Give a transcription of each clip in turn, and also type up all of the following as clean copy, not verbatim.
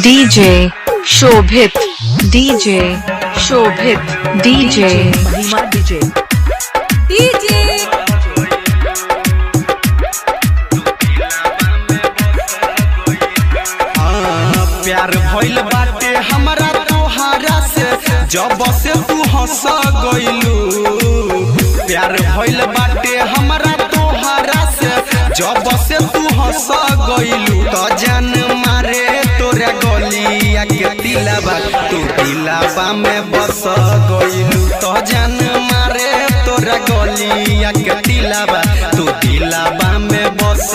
DJ Shobhit, DJ Shobhit, DJ महिमा DJ प्यार भइल बाटे हमरा तोहारा से जब से तू हंस गइलू। प्यार भइल बाटे हमरा तोहारा से जब से तू हंस गइलू। तो जान मारे तोरा गलिया के दिलाबा तू दिलाबा में बस गइलू। तो जान मारे तोरा गलिया के दिलाबा तू दिलाबा में बस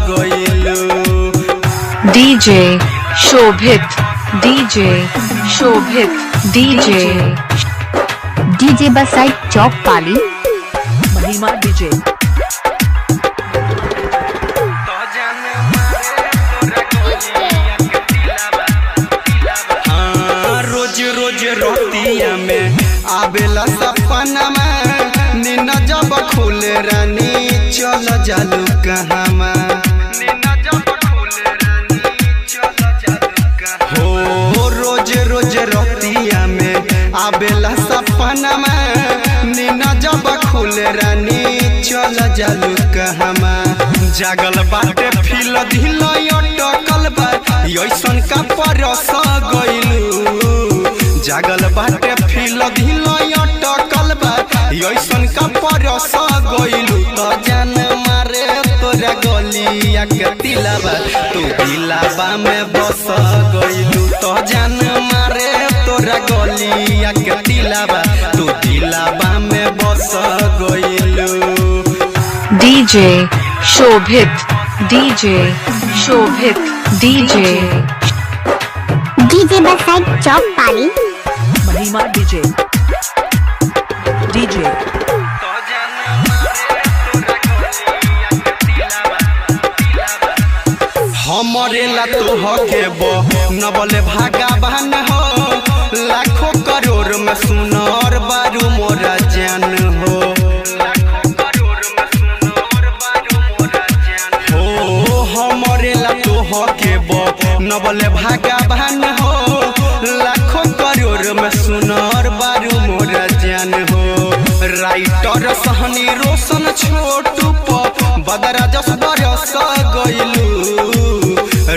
गइलू। DJ Shobhit, DJ Shobhit, DJ बसाई चौक पाली महिमा DJ रोज रोज रोतिया में आवेला सपना में नींद जब खुले रानी चल जालू कहमा। हो रोज रोज रोतिया में आवेला सपना में नींद जब खुले रानी चल जालू कहमा। जागल बाटे फिल ढिल अटकल बा ऐसन का परस गइलू। जागल बाटे फिल ढिल अटकल बा ऐसन का परस गइलू। तो जान मारे तोरा गलिया के दिलाबा तू दिलाबा में बस गइलू। तो जान मारे तोरा गलिया के दिलाबा तू दिलाबा में बस गइलू। DJ Shobhit, DJ Shobhit, DJ बसाई चौक पाली महिमा DJ हमरे ला तो हके नबले भागावान हो। लाखों करोड़ में सुनर बारू मोरा जान हो। हो हमरे ला तो हके नबले भागावान हो। लाखों करोड़ में सुनर बारू मोरा जान हो। राइटर सहनी रोशन छोटू बदरा जस बरस गइलू।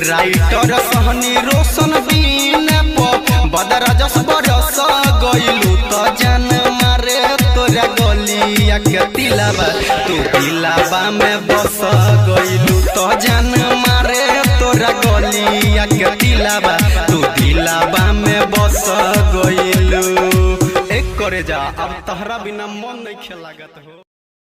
राइटर सहनी रोशन बीन बदरा जस बरस गइलू। तो जान मारे तोरा गलिया के दिलाबा तू दिलाबा में बस गइलू। तो जान मारे तोरा गलिया के दिलाबा तू दिलाबा में बस गइलू। एक करे जा अब तहरा बिना मन नहीं लागत हो।